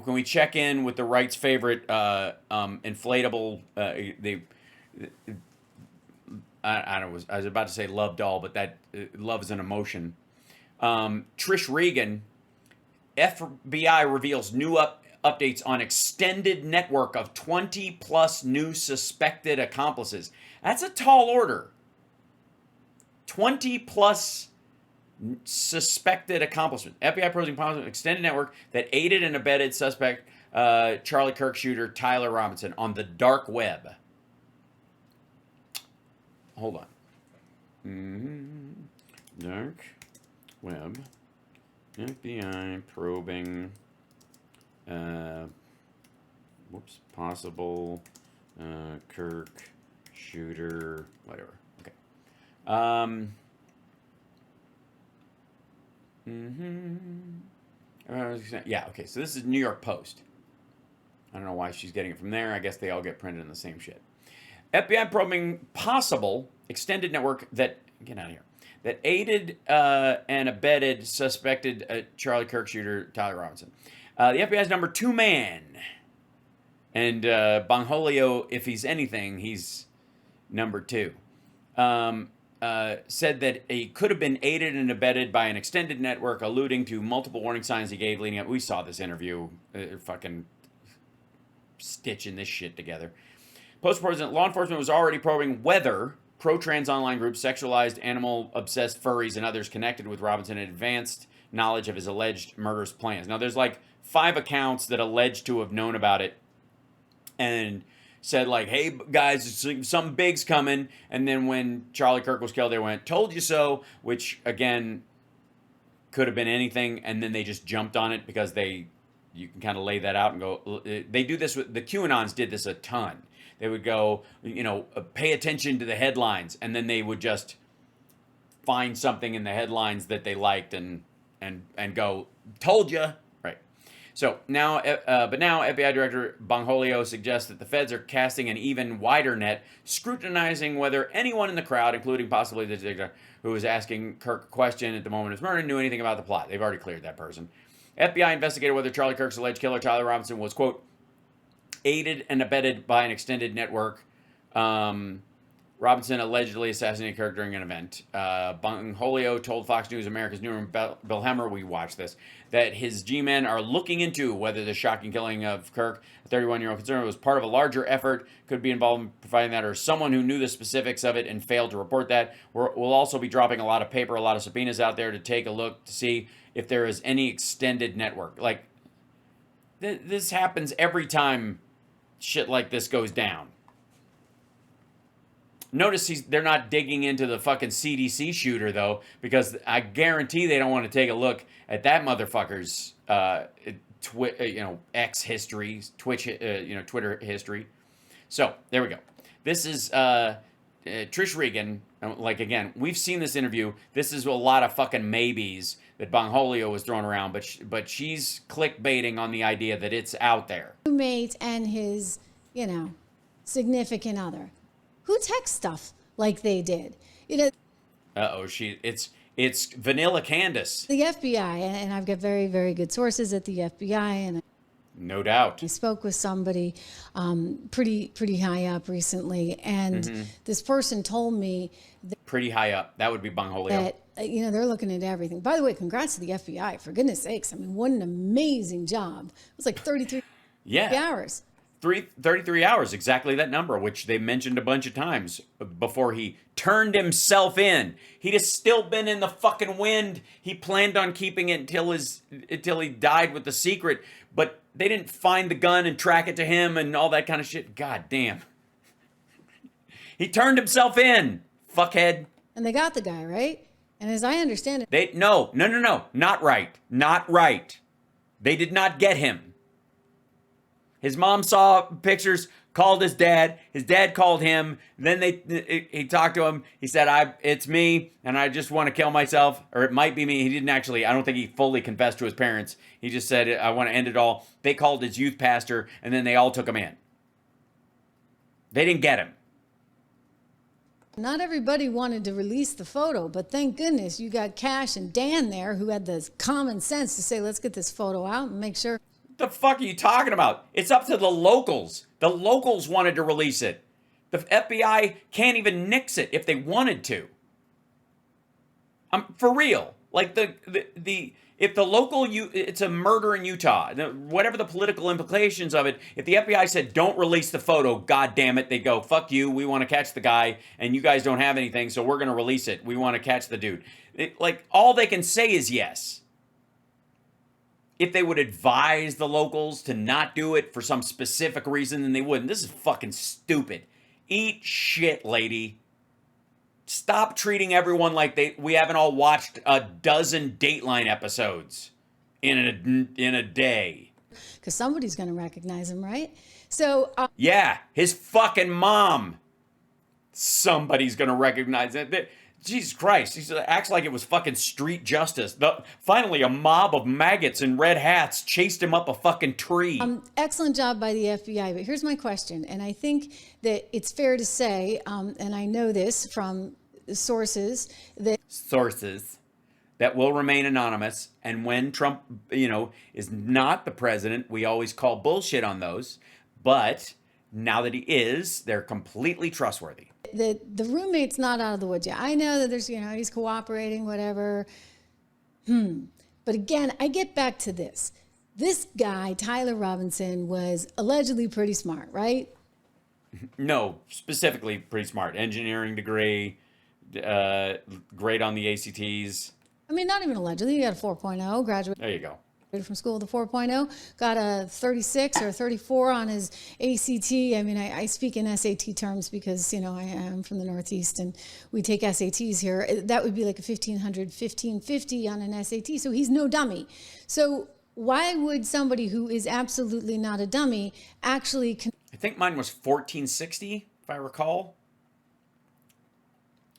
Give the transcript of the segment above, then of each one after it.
can we check in with the right's favorite inflatable? I was about to say love doll, but that love is an emotion. Trish Regan, FBI reveals new updates on extended network of 20 plus new suspected accomplices. That's a tall order. 20 plus suspected accomplishment. FBI probing extended network that aided and abetted suspect Charlie Kirk shooter Tyler Robinson on the dark web. Hold on. Dark web. FBI probing. Possible Kirk shooter. Whatever. Okay. Yeah. Okay. So this is New York Post. I don't know why she's getting it from there. I guess they all get printed in the same shit. FBI probing possible extended network that, get out of here, that aided and abetted suspected Charlie Kirk shooter Tyler Robinson. The FBI's number 2 man. And Bongholio, if he's anything, he's number 2. Said that he could have been aided and abetted by an extended network, alluding to multiple warning signs he gave leading up. We saw this interview. Fucking stitching this shit together. Post-president, law enforcement was already probing whether pro-trans online groups, sexualized, animal-obsessed furries, and others connected with Robinson had advanced knowledge of his alleged murderous plans. Now, there's like 5 accounts that allege to have known about it and said like, hey, guys, some big's coming. And then when Charlie Kirk was killed, they went, told you so, which, again, could have been anything. And then they just jumped on it because you can kind of lay that out and go, they do this with, the QAnons did this a ton. They would go, pay attention to the headlines, and then they would just find something in the headlines that they liked and go, told you, right? So now, but now FBI Director Bongholio suggests that the feds are casting an even wider net, scrutinizing whether anyone in the crowd, including possibly the detective who was asking Kirk a question at the moment of his murder, knew anything about the plot. They've already cleared that person. FBI investigated whether Charlie Kirk's alleged killer, Tyler Robinson, was, quote, aided and abetted by an extended network. Robinson allegedly assassinated Kirk during an event. Bongholio told Fox News America's Newman Bill Hemmer, we watched this, that his G-men are looking into whether the shocking killing of Kirk, a 31-year-old conservative, was part of a larger effort, could be involved in providing that, or someone who knew the specifics of it and failed to report that. We'll also be dropping a lot of paper, a lot of subpoenas out there to take a look to see if there is any extended network. Like, this happens every time shit like this goes down. Notice they're not digging into the fucking CDC shooter, though, because I guarantee they don't want to take a look at that motherfucker's X history, Twitter history. So there we go. This is Trish Regan. Like, again, we've seen this interview. This is a lot of fucking maybes that Bongholio was throwing around, but she's clickbaiting on the idea that it's out there. Roommate and his, significant other, who texts stuff like they did, It's Vanilla Candace. The FBI, and I've got very, very good sources at the FBI, and no doubt. I spoke with somebody pretty high up recently, and this person told me that pretty high up. That would be Bongholio. That they're looking into everything. By the way, congrats to the FBI, for goodness sakes. I mean, what an amazing job. It was like 33 hours. 33 hours, exactly that number, which they mentioned a bunch of times before he turned himself in. He'd have still been in the fucking wind. He planned on keeping it until he died with the secret, but they didn't find the gun and track it to him and all that kind of shit. God damn. He turned himself in, fuckhead. And they got the guy, right? And as I understand it... No. Not right. They did not get him. His mom saw pictures, called his dad. His dad called him. Then he talked to him. He said, it's me, and I just want to kill myself. Or it might be me. He didn't actually, I don't think he fully confessed to his parents. He just said, I want to end it all. They called his youth pastor, and then they all took him in. They didn't get him. Not everybody wanted to release the photo, but thank goodness you got Cash and Dan there who had the common sense to say, let's get this photo out and make sure. The fuck are you talking about? It's up to the locals. The locals wanted to release it. The FBI can't even nix it if they wanted to. For real. Like if the local it's a murder in Utah. Whatever the political implications of it, if the FBI said don't release the photo, god damn it, they go fuck you. We want to catch the guy, and you guys don't have anything, so we're gonna release it. We want to catch the dude. Like all they can say is yes. If they would advise the locals to not do it for some specific reason, then they wouldn't. This is fucking stupid. Eat shit, lady. Stop treating everyone like we haven't all watched a dozen Dateline episodes in a day. Because somebody's going to recognize him, right? So yeah, his fucking mom. Somebody's going to recognize it. Jesus Christ, he acts like it was fucking street justice. Finally, a mob of maggots in red hats chased him up a fucking tree. Excellent job by the FBI, but here's my question, and I think that it's fair to say, and I know this from sources that will remain anonymous, and when Trump, is not the president, we always call bullshit on those, but now that he is, they're completely trustworthy. The roommate's not out of the woods yet. I know that there's, he's cooperating, whatever. But again, I get back to this. This guy, Tyler Robinson, was allegedly pretty smart, right? No, specifically pretty smart. Engineering degree, great on the ACTs. I mean, not even allegedly. He got a 4.0, graduated. There you go. From school with a 4.0, got a 36 or 34 on his ACT. I mean, I speak in SAT terms because, I am from the Northeast and we take SATs here. That would be like a 1550 on an SAT. So he's no dummy. So why would somebody who is absolutely not a dummy actually... I think mine was 1460, if I recall.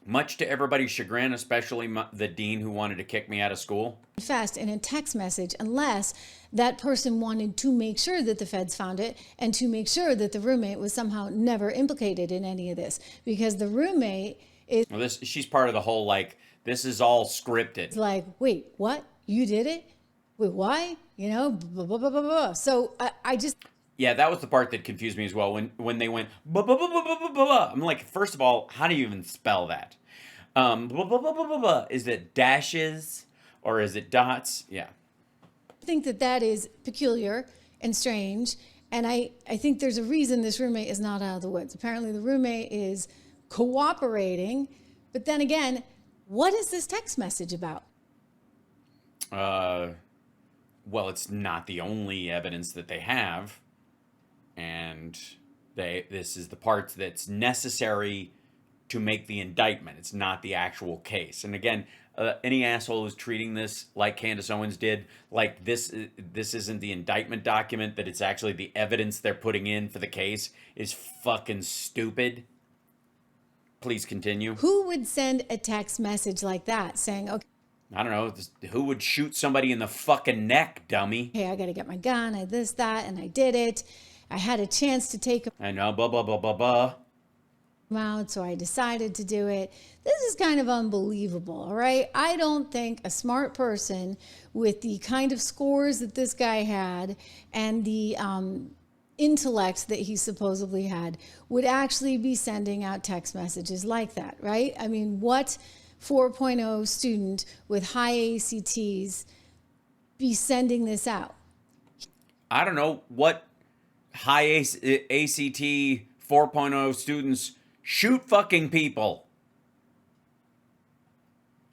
Much to everybody's chagrin, especially the dean who wanted to kick me out of school. Fast in a text message, unless that person wanted to make sure that the feds found it and to make sure that the roommate was somehow never implicated in any of this, because the roommate is... Well, she's part of the whole, this is all scripted. Like, wait, what? You did it? Wait, why? Blah, blah, blah, blah, blah. So I just... Yeah, that was the part that confused me as well. When they went, blah, blah, blah, blah, blah, blah, blah. I'm like, first of all, how do you even spell that? Blah, blah, blah, blah, blah, blah. Is it dashes or is it dots? Yeah. I think that is peculiar and strange. And I think there's a reason this roommate is not out of the woods. Apparently the roommate is cooperating. But then again, what is this text message about? Well, it's not the only evidence that they have. And this is the part that's necessary to make the indictment. It's not the actual case. And again, any asshole who's treating this like Candace Owens did, like this isn't the indictment document, that it's actually the evidence they're putting in for the case, is fucking stupid. Please continue. Who would send a text message like that saying, okay, I don't know, who would shoot somebody in the fucking neck, dummy? Hey, I got to get my gun, I this, that, and I did it. I had a chance to take him I know, blah, blah, blah, blah, blah. out, so I decided to do it. This is kind of unbelievable, all right? I don't think a smart person with the kind of scores that this guy had and the intellect that he supposedly had would actually be sending out text messages like that, right? I mean, what 4.0 student with high ACTs be sending this out? I don't know what high ACT 4.0 students shoot fucking people.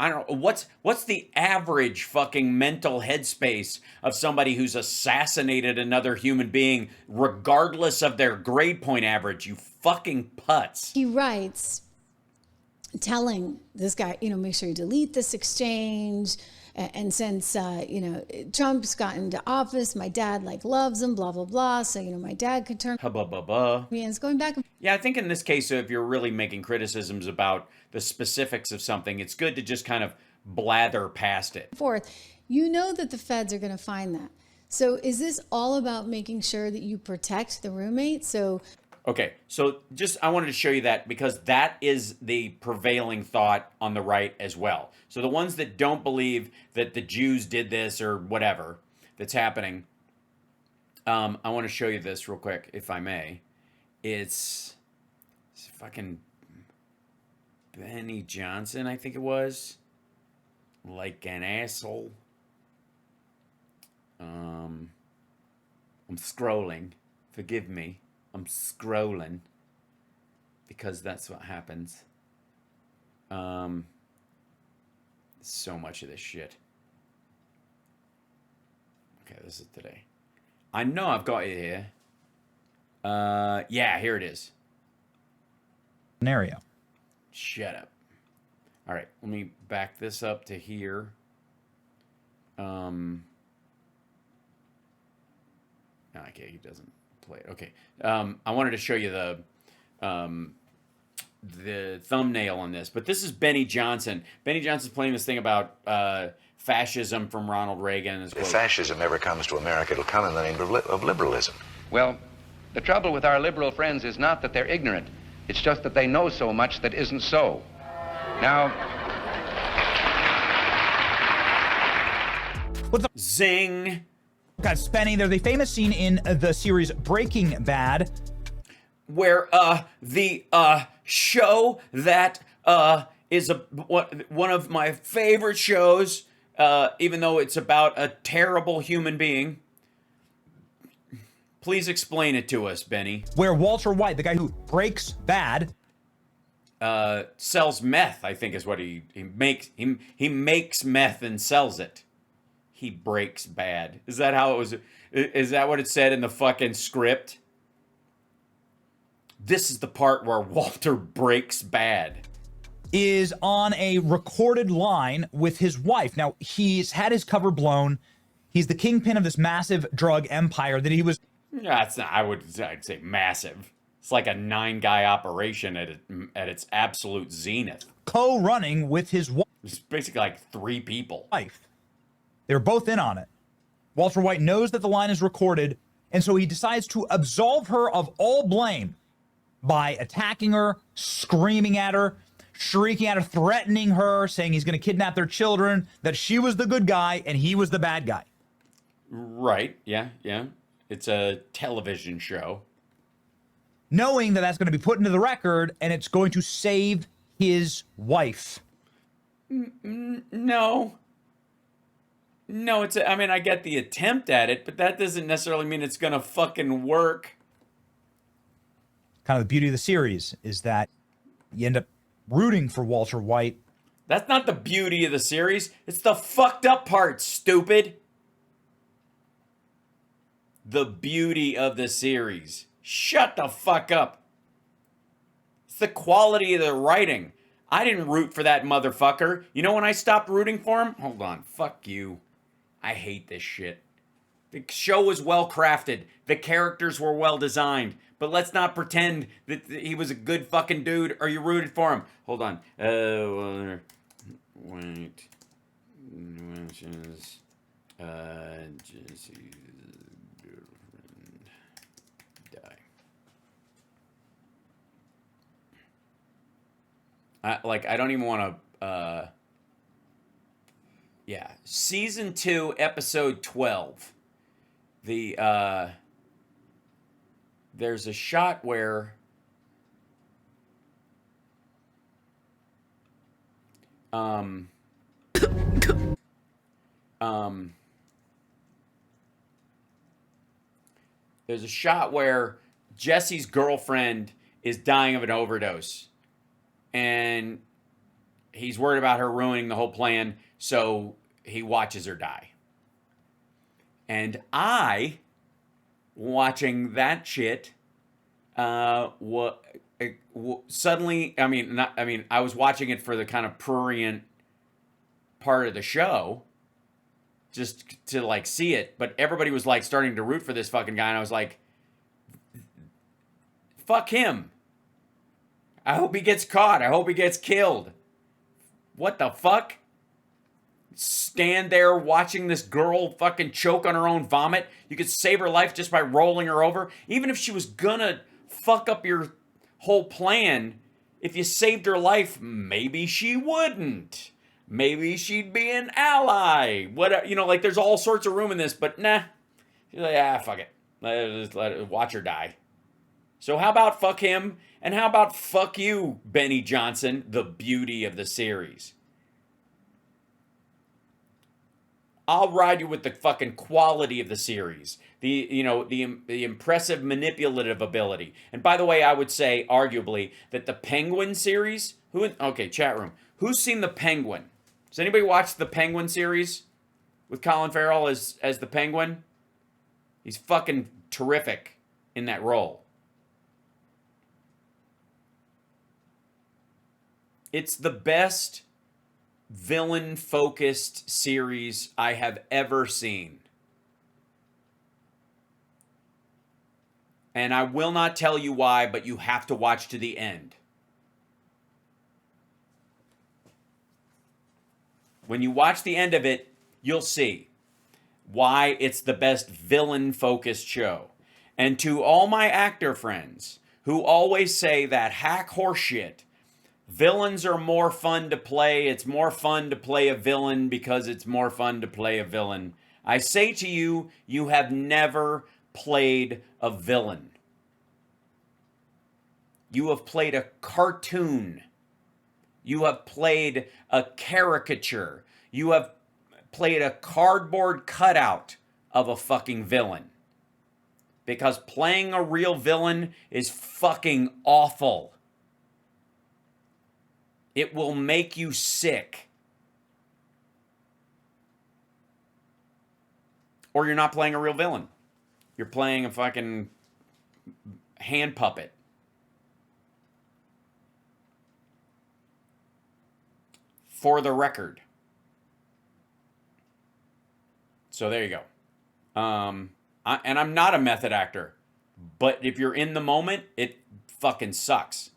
I don't know. What's the average fucking mental headspace of somebody who's assassinated another human being, regardless of their grade point average, you fucking putz? He writes, telling this guy, make sure you delete this exchange. And since, Trump's gotten into office, my dad loves him, blah, blah, blah. So, my dad could turn me and it's going back. Yeah, I think in this case, if you're really making criticisms about the specifics of something, it's good to just kind of blather past it. Forth, that the feds are going to find that. So is this all about making sure that you protect the roommate? Okay, so I wanted to show you that because that is the prevailing thought on the right as well. So the ones that don't believe that the Jews did this or whatever that's happening, I want to show you this real quick, if I may. It's fucking Benny Johnson, I think it was. Like an asshole. I'm scrolling. Forgive me. I'm scrolling. Because that's what happens. So much of this shit. Okay, this is today. I know I've got it here. Yeah, here it is. Scenario. Shut up. All right, let me back this up to here. No, okay, he doesn't play it. Okay. I wanted to show you the thumbnail on this, but this is Benny Johnson. Benny Johnson's playing this thing about fascism from Ronald Reagan. If fascism ever comes to America, it'll come in the name of liberalism. Well, the trouble with our liberal friends is not that they're ignorant. It's just that they know so much that isn't so. Now... What's up? Zing! Got Spenny. There's a famous scene in the series Breaking Bad where the show that is one of my favorite shows, even though it's about a terrible human being. Please explain it to us, Benny. where Walter White, the guy who breaks bad, Sells meth, I think is what he makes. He makes meth and sells it. He breaks bad. Is that how it was? Is that what it said in the fucking script? This is the part where Walter breaks bad. is on a recorded line with his wife. Now, he's had his cover blown. He's the kingpin of this massive drug empire that he was... Yeah, it's not, I'd say massive. It's like a 9-guy operation at its absolute zenith. co-running with his It's basically like 3 people. wife. They were both in on it. Walter White knows that the line is recorded, and so he decides to absolve her of all blame by attacking her, screaming at her, shrieking at her, threatening her, saying he's going to kidnap their children, that she was the good guy and he was the bad guy. Right, yeah. It's a television show. Knowing that that's going to be put into the record and it's going to save his wife. No, I mean, I get the attempt at it, but that doesn't necessarily mean it's gonna fucking work. Kind of the beauty of the series is that you end up rooting for Walter White. That's not the beauty of the series. It's the fucked up part, stupid. The beauty of the series. Shut the fuck up. It's the quality of the writing. I didn't root for that motherfucker. You know when I stopped rooting for him? Hold on. Fuck you. I hate this shit. The show was well crafted. The characters were well designed. But let's not pretend that he was a good fucking dude or you rooted for him. Hold on. Wait. Mentions Jesse's girlfriend die. I don't even want to. Yeah, season 2, episode 12. There's a shot where there's a shot where Jesse's girlfriend is dying of an overdose. And he's worried about her ruining the whole plan, so he watches her die. And I, watching that shit, suddenly, I was watching it for the kind of prurient part of the show, just to like see it, but everybody was like starting to root for this fucking guy, and I was like, fuck him. I hope he gets caught. I hope he gets killed. What the fuck? Stand there watching this girl fucking choke on her own vomit. You could save her life just by rolling her over. Even if she was gonna fuck up your whole plan, if you saved her life, maybe she wouldn't. Maybe she'd be an ally. Whatever, like there's all sorts of room in this, but nah. She's like, fuck it. Watch her die. So how about fuck him, and how about fuck you, Benny Johnson, the beauty of the series? I'll ride you with the fucking quality of the series. The impressive manipulative ability. And by the way, I would say, arguably, that the Penguin series... Okay, chat room. Who's seen the Penguin? Does anybody watch the Penguin series? With Colin Farrell as the Penguin? He's fucking terrific in that role. It's the best villain-focused series I have ever seen. And I will not tell you why, but you have to watch to the end. When you watch the end of it, you'll see why it's the best villain-focused show. And to all my actor friends who always say that hack horseshit, villains are more fun to play. It's more fun to play a villain because it's more fun to play a villain. I say to you, you have never played a villain. You have played a cartoon. You have played a caricature. You have played a cardboard cutout of a fucking villain. Because playing a real villain is fucking awful. It will make you sick. Or you're not playing a real villain. You're playing a fucking hand puppet. For the record. So there you go. And I'm not a method actor. But if you're in the moment, it fucking sucks.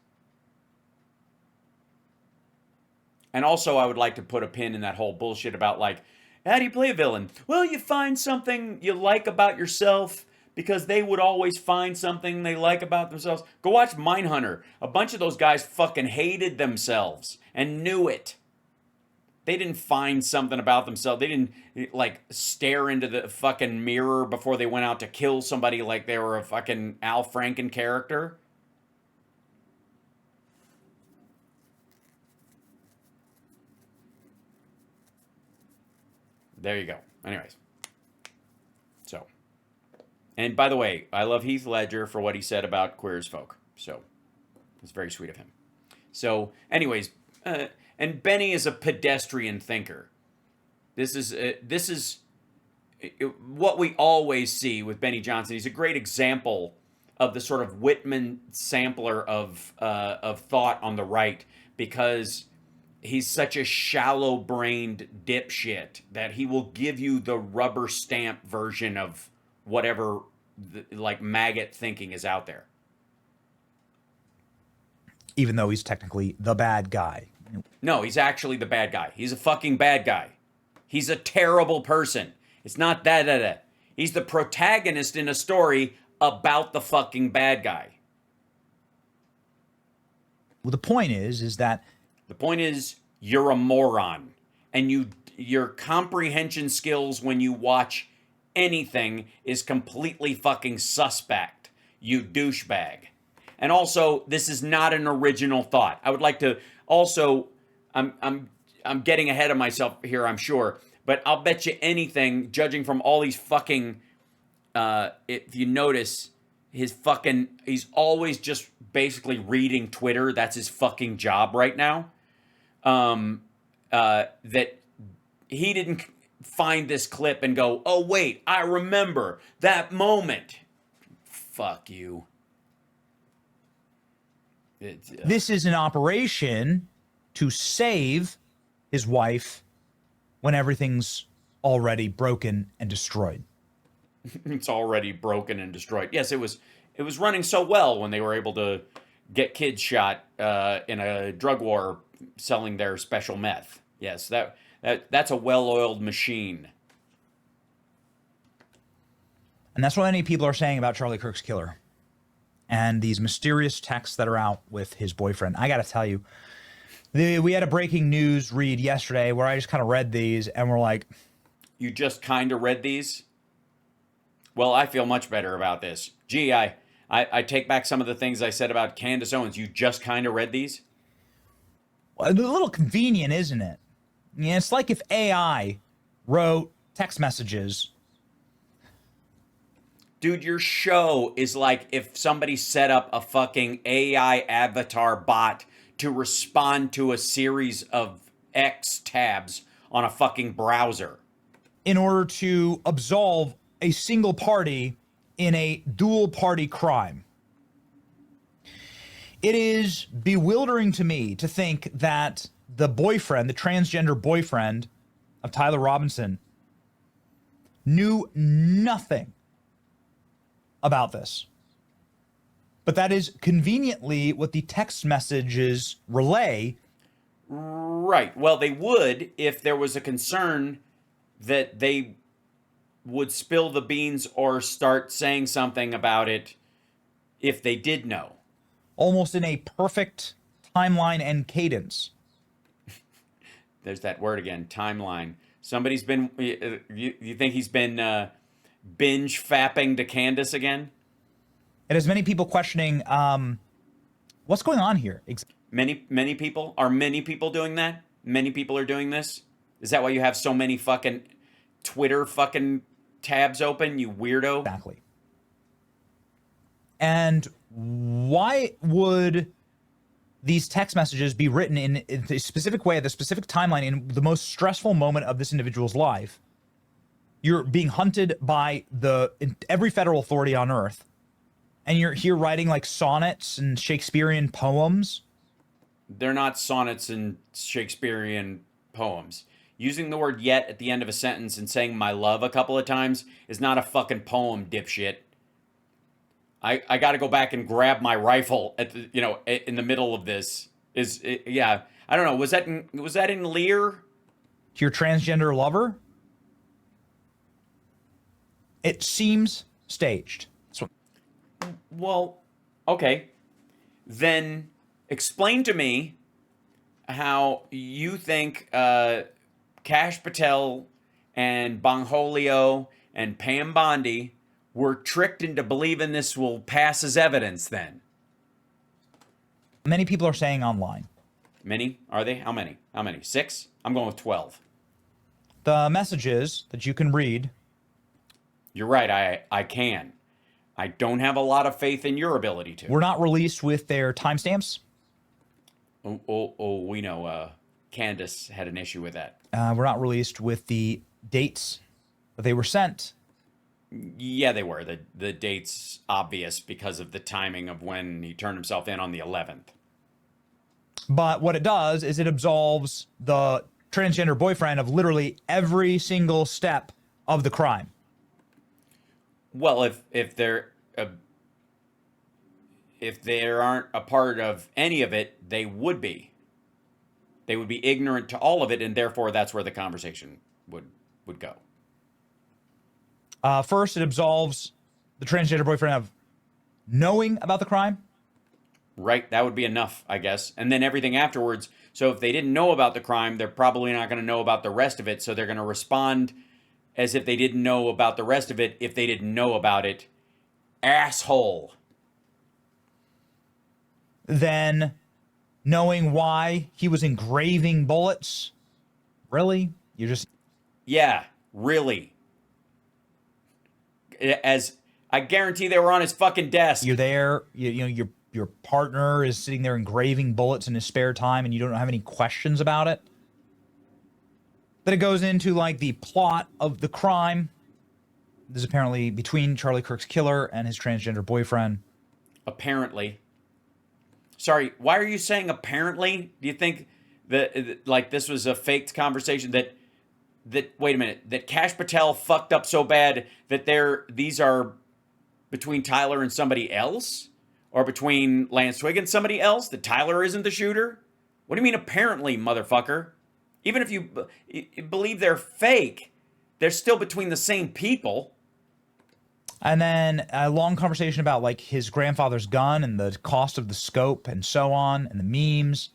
And also, I would like to put a pin in that whole bullshit about, like, how do you play a villain? Well, you find something you like about yourself because they would always find something they like about themselves. Go watch Mindhunter. A bunch of those guys fucking hated themselves and knew it. They didn't find something about themselves. They didn't, like, stare into the fucking mirror before they went out to kill somebody like they were a fucking Al Franken character. There you go. Anyways. So. And by the way, I love Heath Ledger for what he said about queer as folk. So. It's very sweet of him. So, anyways. And Benny is a pedestrian thinker. This is what we always see with Benny Johnson. He's a great example of the sort of Whitman sampler of thought on the right, because he's such a shallow-brained dipshit that he will give you the rubber stamp version of whatever like maggot thinking is out there. Even though he's technically the bad guy. No, he's actually the bad guy. He's a fucking bad guy. He's a terrible person. It's not that. He's the protagonist in a story about the fucking bad guy. Well, the point is that... The point is, you're a moron. And your comprehension skills when you watch anything is completely fucking suspect. You douchebag. And also, this is not an original thought. I would like to also, I'm getting ahead of myself here, I'm sure, but I'll bet you anything, judging from all these fucking, if you notice, he's always just basically reading Twitter. That's his fucking job right now. That he didn't find this clip and go, oh wait, I remember that moment. Fuck you. This is an operation to save his wife when everything's already broken and destroyed. It's already broken and destroyed. Yes, it was running so well when they were able to get kids shot in a drug war selling their special meth. Yes, that's a well-oiled machine. And that's what many people are saying about Charlie Kirk's killer. And these mysterious texts that are out with his boyfriend. I got to tell you, we had a breaking news read yesterday where I just kind of read these and we're like... You just kind of read these? Well, I feel much better about this. Gee, I take back some of the things I said about Candace Owens. You just kind of read these? Well, a little convenient, isn't it? Yeah, it's like if AI wrote text messages. Dude, your show is like if somebody set up a fucking AI avatar bot to respond to a series of X tabs on a fucking browser. In order to absolve a single party in a dual party crime. It is bewildering to me to think that the boyfriend, the transgender boyfriend of Tyler Robinson, knew nothing about this. But that is conveniently what the text messages relay. Right. Well, they would if there was a concern that they would spill the beans or start saying something about it if they did know. Almost in a perfect timeline and cadence. There's that word again, timeline. Somebody's been, you think he's been binge fapping to Candace again? It has many people questioning what's going on here. Many people? Are many people doing that? Many people are doing this? Is that why you have so many fucking Twitter fucking tabs open, you weirdo? Exactly. And why would these text messages be written in a specific way, at the specific timeline, in the most stressful moment of this individual's life? You're being hunted by every federal authority on earth, and you're here writing like sonnets and Shakespearean poems. They're not sonnets and Shakespearean poems. Using the word yet at the end of a sentence and saying my love a couple of times is not a fucking poem, dipshit. I got to go back and grab my rifle at the, in the middle of this. Yeah, I don't know. Was that in Lear? To your transgender lover? It seems staged. Well, okay. Then explain to me how you think Kash Patel and Bongholio and Pam Bondi were tricked into believing this will pass as evidence then. Many people are saying online. Many? Are they? How many? 6? I'm going with 12. The messages that you can read. You're right, I can. I don't have a lot of faith in your ability to. Were not released with their timestamps. Oh, we know Candace had an issue with that. Were not released with the dates that they were sent. Yeah, they were. The date's obvious because of the timing of when he turned himself in on the 11th. But what it does is it absolves the transgender boyfriend of literally every single step of the crime. Well, if there aren't a part of any of it, they would be. They would be ignorant to all of it, and therefore that's where the conversation would go. First, it absolves the transgender boyfriend of knowing about the crime. Right, that would be enough, I guess. And then everything afterwards. So if they didn't know about the crime, they're probably not going to know about the rest of it. So they're going to respond as if they didn't know about the rest of it if they didn't know about it. Asshole. Then knowing why he was engraving bullets. Really? You just... Yeah, really. As I guarantee they were on his fucking desk. You're there, your partner is sitting there engraving bullets in his spare time and you don't have any questions about it. Then it goes into like the plot of the crime. This is apparently between Charlie Kirk's killer and his transgender boyfriend. Apparently. Sorry, why are you saying apparently? Do you think that like this was a faked conversation that wait a minute, that Kash Patel fucked up so bad that these are between Tyler and somebody else? Or between Lance Twig and somebody else? That Tyler isn't the shooter? What do you mean apparently, motherfucker? Even if you believe they're fake, they're still between the same people. And then a long conversation about like his grandfather's gun and the cost of the scope and so on, and the memes.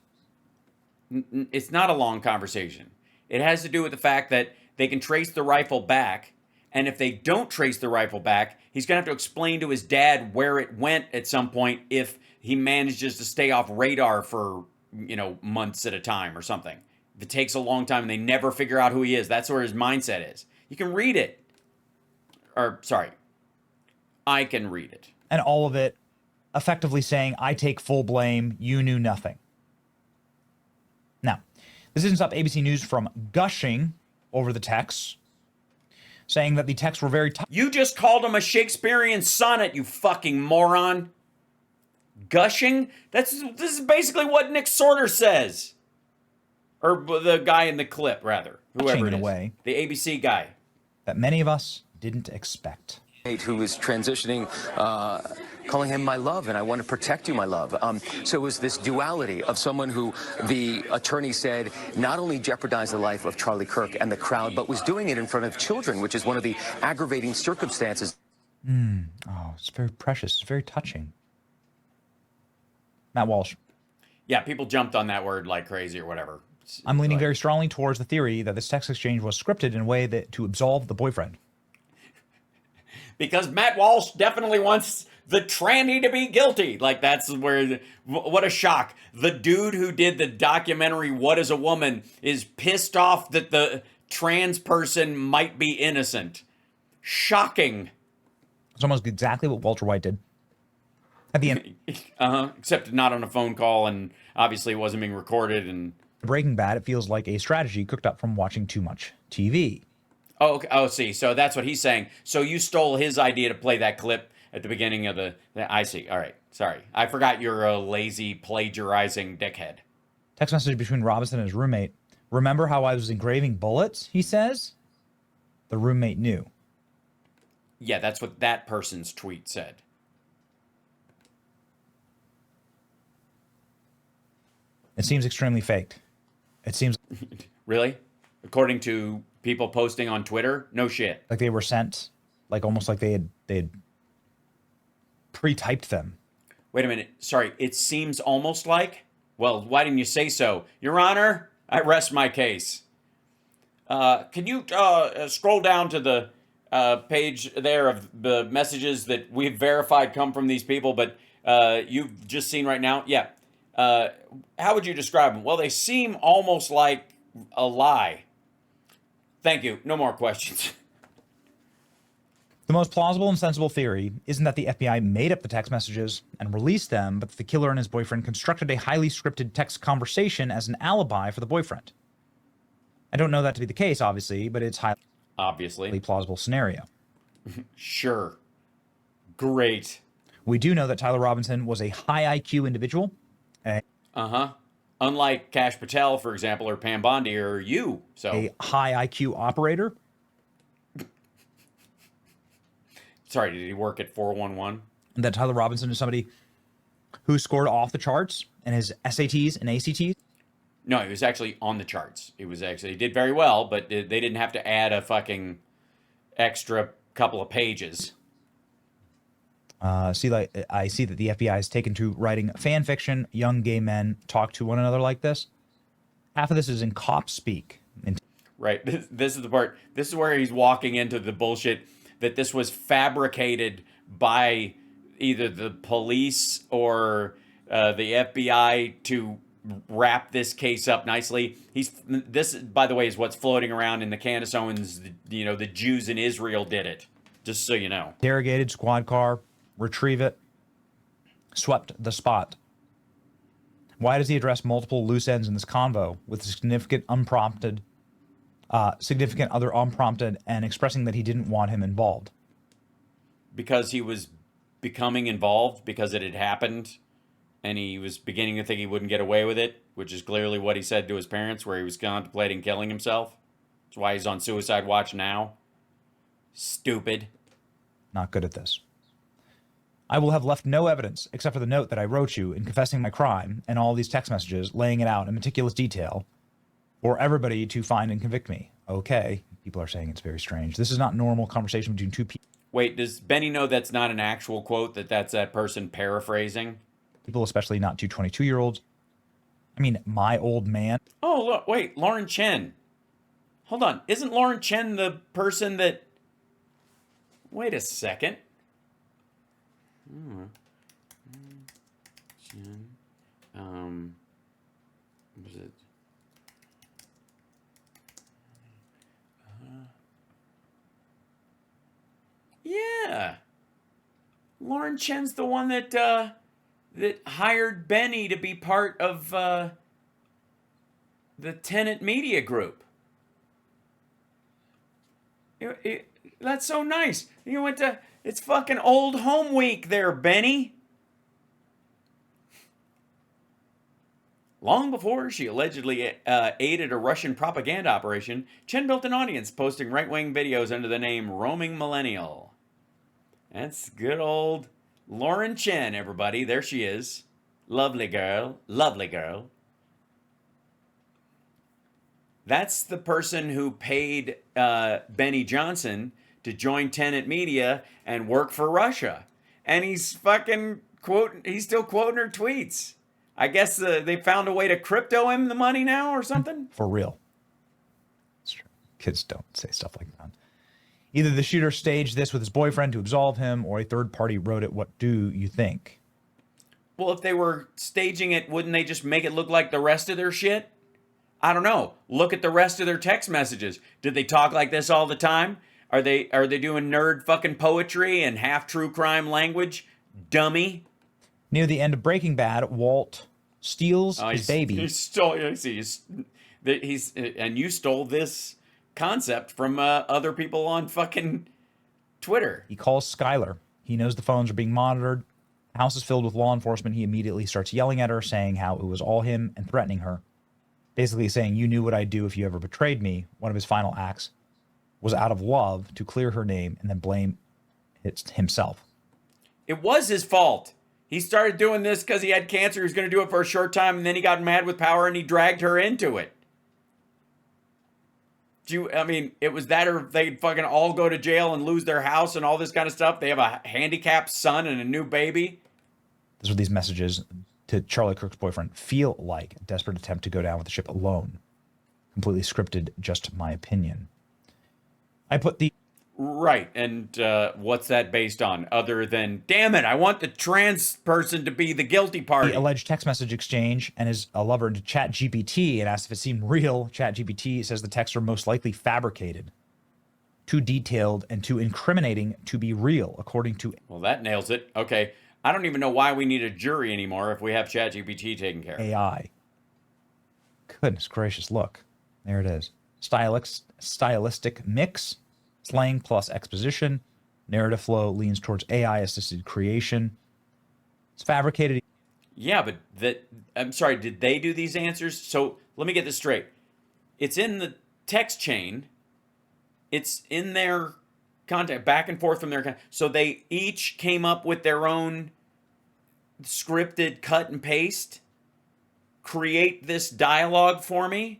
It's not a long conversation. It has to do with the fact that they can trace the rifle back, And if they don't trace the rifle back, he's going to have to explain to his dad where it went at some point if he manages to stay off radar for, months at a time or something. If it takes a long time and they never figure out who he is, that's where his mindset is. You can read it. Or, sorry, I can read it. And all of it effectively saying, I take full blame, you knew nothing. Now, this doesn't stop ABC News from gushing over the texts, saying that the texts were very You just called him a Shakespearean sonnet, you fucking moron. Gushing? This is basically what Nick Sorter says. Or the guy in the clip, rather. Whoever it is. Away the ABC guy. That many of us didn't expect. Who is transitioning, calling him my love, and I want to protect you, my love. So it was this duality of someone who the attorney said not only jeopardized the life of Charlie Kirk and the crowd, but was doing it in front of children, which is one of the aggravating circumstances. Oh, it's very precious. It's very touching. Matt Walsh. Yeah, people jumped on that word like crazy or whatever. I'm leaning very strongly towards the theory that this text exchange was scripted in a way that to absolve the boyfriend. Because Matt Walsh definitely wants the tranny to be guilty. Like, that's where, what a shock. The dude who did the documentary, What is a Woman, is pissed off that the trans person might be innocent. Shocking. It's almost exactly what Walter White did. At the end. Except not on a phone call, and obviously it wasn't being recorded. And Breaking Bad, it feels like a strategy cooked up from watching too much TV. Oh, okay. Oh, see. So that's what he's saying. So you stole his idea to play that clip at the beginning of the I see. All right. Sorry. I forgot you're a lazy, plagiarizing dickhead. Text message between Robinson and his roommate. Remember how I was engraving bullets, he says? The roommate knew. Yeah, that's what that person's tweet said. It seems extremely faked. It seems Really? According to people posting on Twitter? No shit. like they were sent, like almost like they had pre-typed them. Wait a minute. Sorry. It seems almost like? Well, why didn't you say so? Your Honor, I rest my case. Can you scroll down to the page there of the messages that we've verified come from these people, but you've just seen right now? Yeah. How would you describe them? Well, they seem almost like a lie. Thank you. No more questions. The most plausible and sensible theory isn't that the FBI made up the text messages and released them, but that the killer and his boyfriend constructed a highly scripted text conversation as an alibi for the boyfriend. I don't know that to be the case, obviously, but it's highly Obviously. plausible scenario. Sure. Great. We do know that Tyler Robinson was a high IQ individual. Unlike Kash Patel, for example, or Pam Bondi, or you. So A high IQ operator. Sorry, did he work at 411? That Tyler Robinson is somebody who scored off the charts in his SATs and ACTs. No, he was actually on the charts. He did very well, but they didn't have to add a fucking extra couple of pages. I see that the FBI has taken to writing fan fiction. Young gay men talk to one another like this. Half of this is in cop speak. Right. This is the part. This is where he's walking into the bullshit that this was fabricated by either the police or the FBI to wrap this case up nicely. This, by the way, is what's floating around in the Candace Owens. The Jews in Israel did it. Just so you know. Interrogated, squad car, retrieve it, swept the spot. Why does he address multiple loose ends in this convo with significant other unprompted, and expressing that he didn't want him involved? Because he was becoming involved, because it had happened, and he was beginning to think he wouldn't get away with it, which is clearly what he said to his parents, where he was contemplating killing himself. That's why he's on suicide watch now. Stupid. Not good at this. I will have left no evidence except for the note that I wrote you in confessing my crime and all these text messages laying it out in meticulous detail for everybody to find and convict me. Okay. People are saying it's very strange. This is not normal conversation between two people. Wait, does Benny know that's not an actual quote, that's that person paraphrasing? People, especially not two 22-year-olds. I mean, my old man. Oh, look, wait, Lauren Chen. Hold on. Isn't Lauren Chen the person that Wait a second. Was it? Yeah. Lauren Chen's the one that hired Benny to be part of the Tenet Media Group. That's so nice. You went to, it's fucking old home week there, Benny. Long before she allegedly aided a Russian propaganda operation, Chen built an audience posting right-wing videos under the name Roaming Millennial. That's good old Lauren Chen, everybody. There she is. Lovely girl. Lovely girl. That's the person who paid Benny Johnson to join Tenet Media and work for Russia. And he's fucking he's still quoting her tweets. I guess they found a way to crypto him the money now or something. For real. It's true. Kids don't say stuff like that. Either the shooter staged this with his boyfriend to absolve him, or a third party wrote it. What do you think? Well, if they were staging it, wouldn't they just make it look like the rest of their shit? I don't know. Look at the rest of their text messages. Did they talk like this all the time? Are they doing nerd fucking poetry and half true crime language? Dummy. Near the end of Breaking Bad, Walt steals his baby. He stole. And you stole this concept from other people on fucking Twitter. He calls Skylar. He knows the phones are being monitored. The house is filled with law enforcement. He immediately starts yelling at her, saying how it was all him and threatening her. Basically saying, you knew what I'd do if you ever betrayed me. One of his final acts was out of love to clear her name and then blame it himself. It was his fault. He started doing this because he had cancer. He was going to do it for a short time, and then he got mad with power, and he dragged her into it. It was that, or they'd fucking all go to jail and lose their house and all this kind of stuff. They have a handicapped son and a new baby. Those are these messages to Charlie Kirk's boyfriend feel like a desperate attempt to go down with the ship alone. Completely scripted, just my opinion. I put the... Right, and what's that based on? Other than, damn it, I want the trans person to be the guilty party. The alleged text message exchange and his lover to ChatGPT and asked if it seemed real. ChatGPT says the texts are most likely fabricated. Too detailed and too incriminating to be real, according to... Well, that nails it. Okay, I don't even know why we need a jury anymore if we have ChatGPT taken care of. AI. Goodness gracious, look. There it is. Stylistic mix. Slang plus exposition. Narrative flow leans towards AI-assisted creation. It's fabricated. Yeah, but I'm sorry, did they do these answers? So let me get this straight. It's in the text chain. It's in their content, back and forth from their content. So they each came up with their own scripted cut and paste. Create this dialogue for me.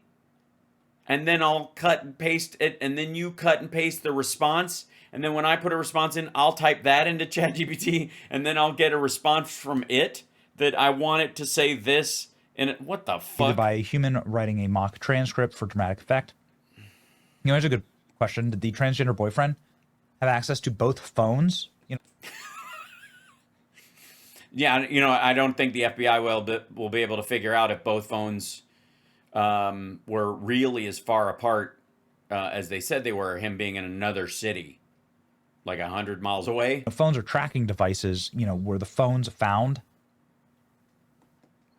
And then I'll cut and paste it, and then you cut and paste the response. And then when I put a response in, I'll type that into ChatGPT, and then I'll get a response from it that I want it to say this. And what the fuck? Either by a human writing a mock transcript for dramatic effect. Here's a good question. Did the transgender boyfriend have access to both phones? Yeah, I don't think the FBI will be able to figure out if both phones were really as far apart as they said they were, him being in another city, like 100 miles away. The phones are tracking devices, were the phones found?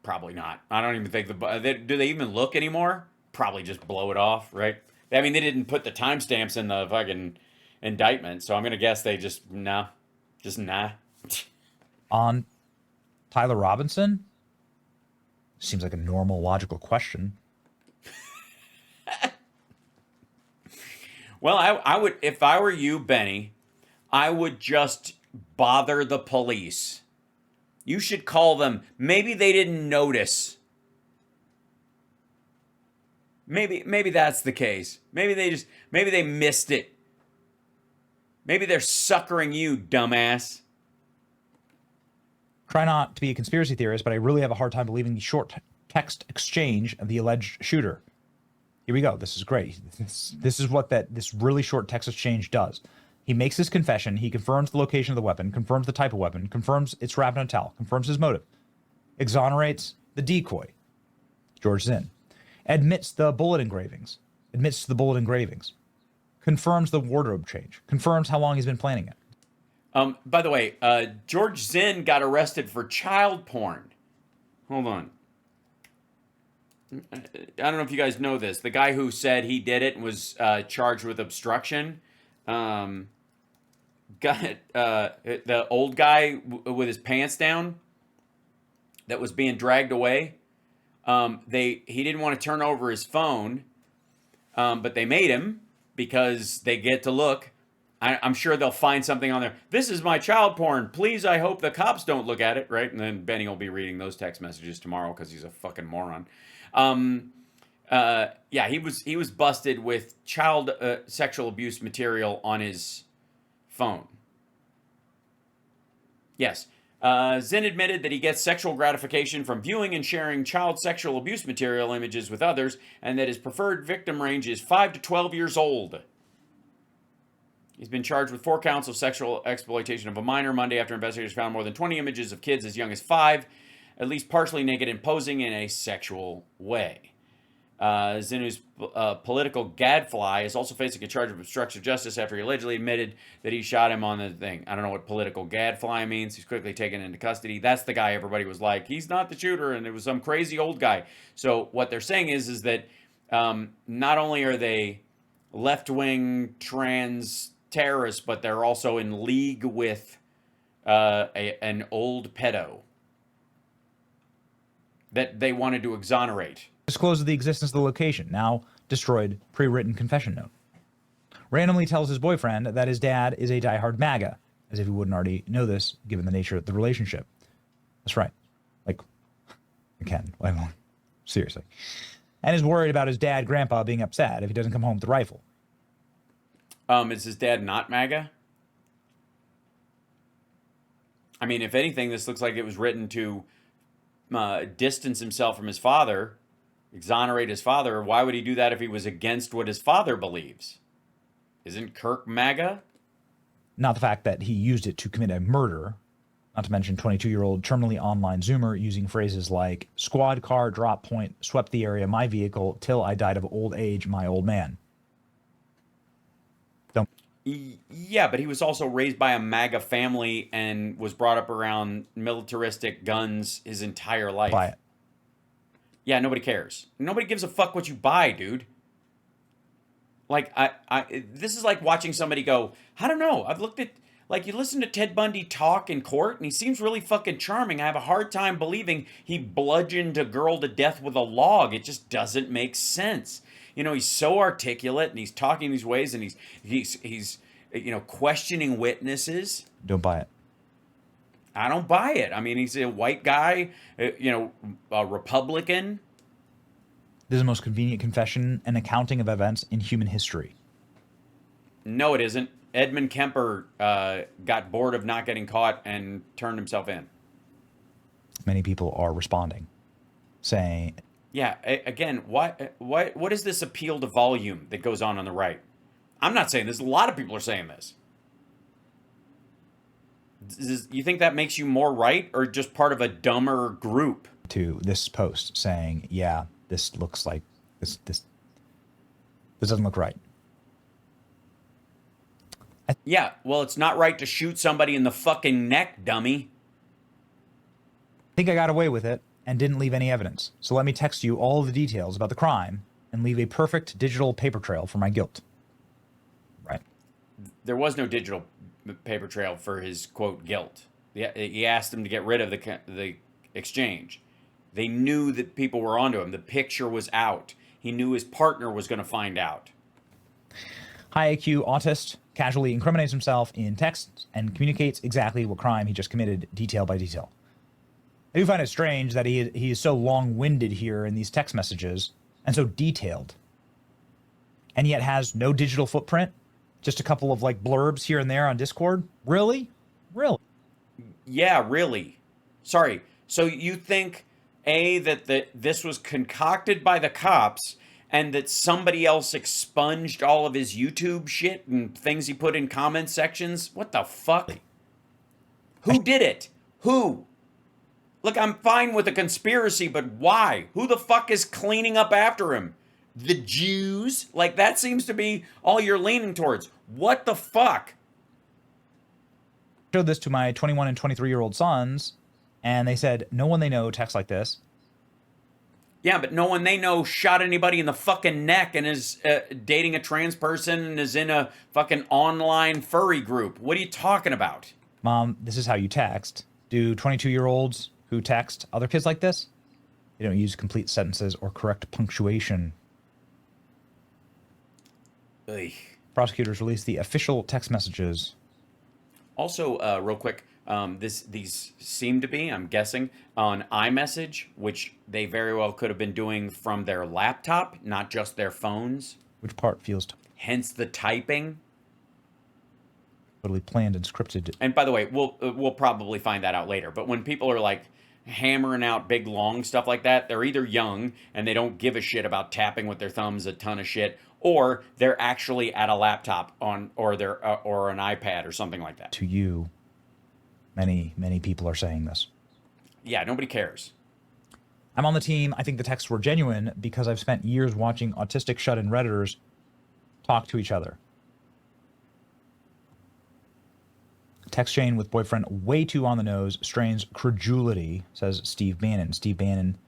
Probably not. I don't even think do they even look anymore? Probably just blow it off, right? I mean, they didn't put the timestamps in the fucking indictment, so I'm going to guess they just nah. On Tyler Robinson? Seems like a normal, logical question. Well, I would, if I were you, Benny, I would just bother the police. You should call them. Maybe they didn't notice. Maybe that's the case. Maybe they missed it. Maybe they're suckering you, dumbass. Try not to be a conspiracy theorist, but I really have a hard time believing the short text exchange of the alleged shooter. Here we go. This is great. This is what this really short text exchange does. He makes his confession. He confirms the location of the weapon, confirms the type of weapon, confirms it's wrapped in a towel, confirms his motive, exonerates the decoy, George Zinn, admits the bullet engravings, confirms the wardrobe change, confirms how long he's been planning it. By the way, George Zinn got arrested for child porn. Hold on. I don't know if you guys know this. The guy who said he did it and was charged with obstruction. Got the old guy with his pants down that was being dragged away. He didn't want to turn over his phone, but they made him because they get to look. I'm sure they'll find something on there. This is my child porn. Please, I hope the cops don't look at it, right? And then Benny will be reading those text messages tomorrow because he's a fucking moron. Yeah, he was busted with child sexual abuse material on his phone. Yes. Zinn admitted that he gets sexual gratification from viewing and sharing child sexual abuse material images with others, and that his preferred victim range is 5 to 12 years old. He's been charged with 4 counts of sexual exploitation of a minor Monday after investigators found more than 20 images of kids as young as 5, at least partially naked and posing in a sexual way. Zinn, who's political gadfly, is also facing a charge of obstruction of justice after he allegedly admitted that he shot him on the thing. I don't know what political gadfly means. He's quickly taken into custody. That's the guy everybody was like, he's not the shooter, and it was some crazy old guy. So what they're saying is that not only are they left-wing trans terrorists, but they're also in league with an old pedo that they wanted to exonerate. Discloses the existence of the location, now destroyed pre-written confession note. Randomly tells his boyfriend that his dad is a diehard MAGA, as if he wouldn't already know this, given the nature of the relationship. That's right. Like, again, seriously. And is worried about his dad, grandpa, being upset if he doesn't come home with the rifle. Is his dad not MAGA? I mean, if anything, this looks like it was written to distance himself from his father, exonerate his father. Why would he do that if he was against what his father believes? Isn't Kirk MAGA? Not the fact that he used it to commit a murder, not to mention 22-year-old terminally online Zoomer using phrases like squad car, drop point, swept the area, my vehicle, till I died of old age, my old man. Don't. Yeah, but he was also raised by a MAGA family and was brought up around militaristic guns his entire life. Buy it. Yeah, nobody cares. Nobody gives a fuck what you buy, dude. Like, this is like watching somebody go, I don't know, I've looked at, like, you listen to Ted Bundy talk in court, and he seems really fucking charming. I have a hard time believing he bludgeoned a girl to death with a log. It just doesn't make sense. You know, he's so articulate, and he's talking these ways, and he's you know, questioning witnesses. Don't buy it. I don't buy it. I mean, he's a white guy, you know, a Republican. This is the most convenient confession and accounting of events in human history. No, it isn't. Edmund Kemper got bored of not getting caught and turned himself in. Many people are responding, saying... Yeah, again, what is this appeal to volume that goes on the right? I'm not saying this. A lot of people are saying this. You think that makes you more right or just part of a dumber group? To this post saying, yeah, this looks like... This doesn't look right. Yeah, well, it's not right to shoot somebody in the fucking neck, dummy. I think I got away with it and didn't leave any evidence. So let me text you all the details about the crime and leave a perfect digital paper trail for my guilt. Right. There was no digital paper trail for his, quote, guilt. He asked him to get rid of the exchange. They knew that people were onto him. The picture was out. He knew his partner was going to find out. High IQ autist casually incriminates himself in text and communicates exactly what crime he just committed, detail by detail. I do find it strange that he is so long-winded here in these text messages and so detailed, and yet has no digital footprint, just a couple of like blurbs here and there on Discord. Really? Yeah, really. Sorry. So you think, A, that this was concocted by the cops, and that somebody else expunged all of his YouTube shit and things he put in comment sections? What the fuck? Who did it? Who? Look, I'm fine with a conspiracy, but why? Who the fuck is cleaning up after him? The Jews? Like, that seems to be all you're leaning towards. What the fuck? I showed this to my 21 and 23-year-old sons, and they said no one they know texts like this. Yeah, but no one they know shot anybody in the fucking neck and is dating a trans person and is in a fucking online furry group. What are you talking about? Mom, this is how you text. Do 22-year-olds who text other kids like this? They don't use complete sentences or correct punctuation. Ugh. Prosecutors released the official text messages. Also, real quick, these seem to be, I'm guessing, on iMessage, which they very well could have been doing from their laptop, not just their phones. Which part feels Hence the typing. totally planned and scripted? And by the way, we'll probably find that out later. But when people are like hammering out big long stuff like that, they're either young and they don't give a shit about tapping with their thumbs a ton of shit, or they're actually at a laptop on or an iPad or something like that. To you, many people are saying this. Yeah, nobody cares. I'm on the team. I think the texts were genuine because I've spent years watching autistic shut-in Redditors talk to each other. Text chain with boyfriend way too on the nose strains credulity, says Steve Bannon. Steve Bannon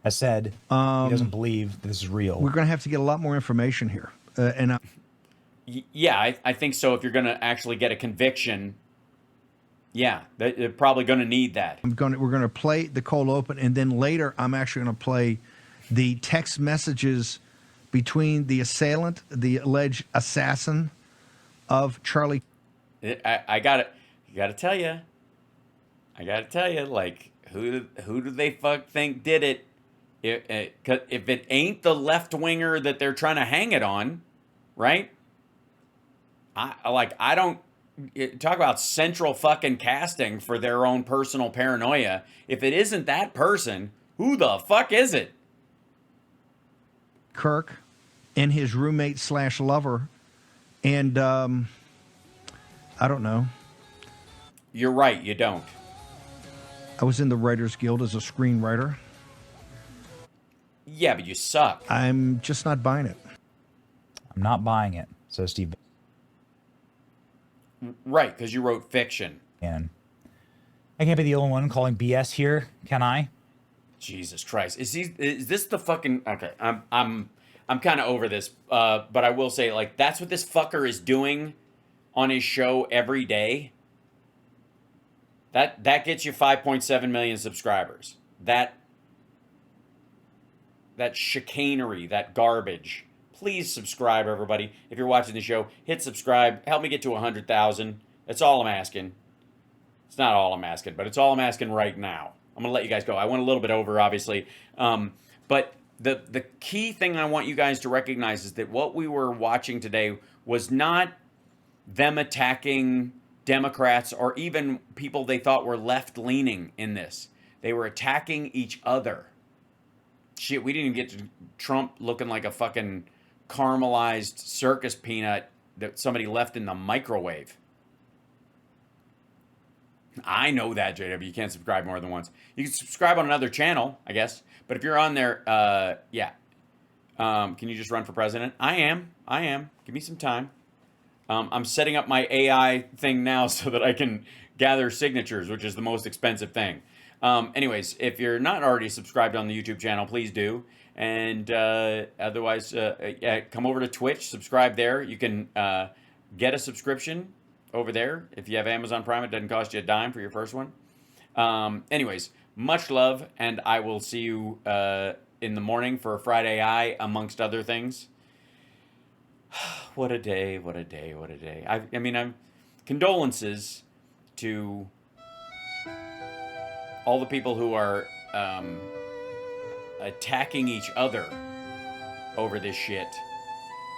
has said he doesn't believe this is real. We're going to have to get a lot more information here. Yeah, I think so. If you're going to actually get a conviction, yeah, they're probably going to need that. we're going to play the cold open, and then later I'm actually going to play the text messages between the assailant, the alleged assassin of Charlie. I got to tell you, like, who do they fuck think did it? If it ain't the left winger that they're trying to hang it on, right? I don't talk about central fucking casting for their own personal paranoia. If it isn't that person, who the fuck is it? Kirk and his roommate / lover, and I don't know. You're right, you don't. I was in the Writers Guild as a screenwriter. Yeah, but you suck. I'm just not buying it. I'm not buying it, says Steve Right, because you wrote fiction. Bannon. I can't be the only one calling BS here, can I? Jesus Christ. Is this the fucking... Okay, I'm kind of over this, but I will say, like, that's what this fucker is doing on his show every day. That gets you 5.7 million subscribers. That chicanery, that garbage. Please subscribe, everybody. If you're watching the show, hit subscribe. Help me get to 100,000. That's all I'm asking. It's not all I'm asking, but it's all I'm asking right now. I'm going to let you guys go. I went a little bit over, obviously. But the key thing I want you guys to recognize is that what we were watching today was not them attacking Democrats or even people they thought were left-leaning in this. They were attacking each other. Shit, we didn't even get to Trump looking like a fucking caramelized circus peanut that somebody left in the microwave. I know that, JW. You can't subscribe more than once. You can subscribe on another channel, I guess. But if you're on there, yeah. Can you just run for president? I am. Give me some time. I'm setting up my AI thing now so that I can gather signatures, which is the most expensive thing. Anyways, if you're not already subscribed on the YouTube channel, please do. And otherwise, yeah, come over to Twitch, subscribe there. You can get a subscription over there. If you have Amazon Prime, it doesn't cost you a dime for your first one. Anyways, much love, and I will see you in the morning for Friday Eye, amongst other things. What a day, what a day, what a day. I mean, I'm condolences to all the people who are attacking each other over this shit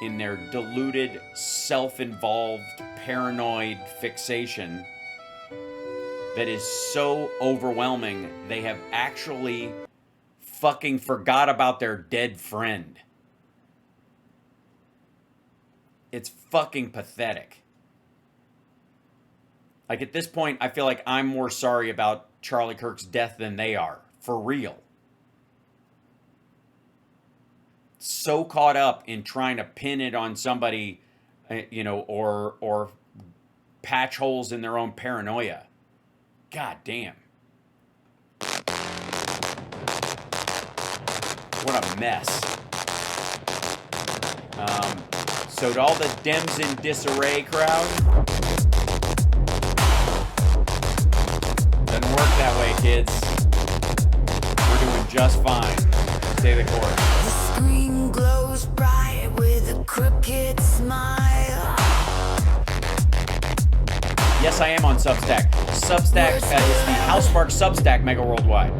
in their deluded, self-involved, paranoid fixation that is so overwhelming they have actually fucking forgot about their dead friend. It's fucking pathetic. Like, at this point, I feel like I'm more sorry about Charlie Kirk's death than they are. For real. So caught up in trying to pin it on somebody, you know, or patch holes in their own paranoia. God damn. What a mess. So to all the Dems in disarray crowd, doesn't work that way, kids. We're doing just fine. Stay the course. The screen glows bright with a crooked smile. Yes, I am on Substack. Substack is the Housemark Substack Mega Worldwide.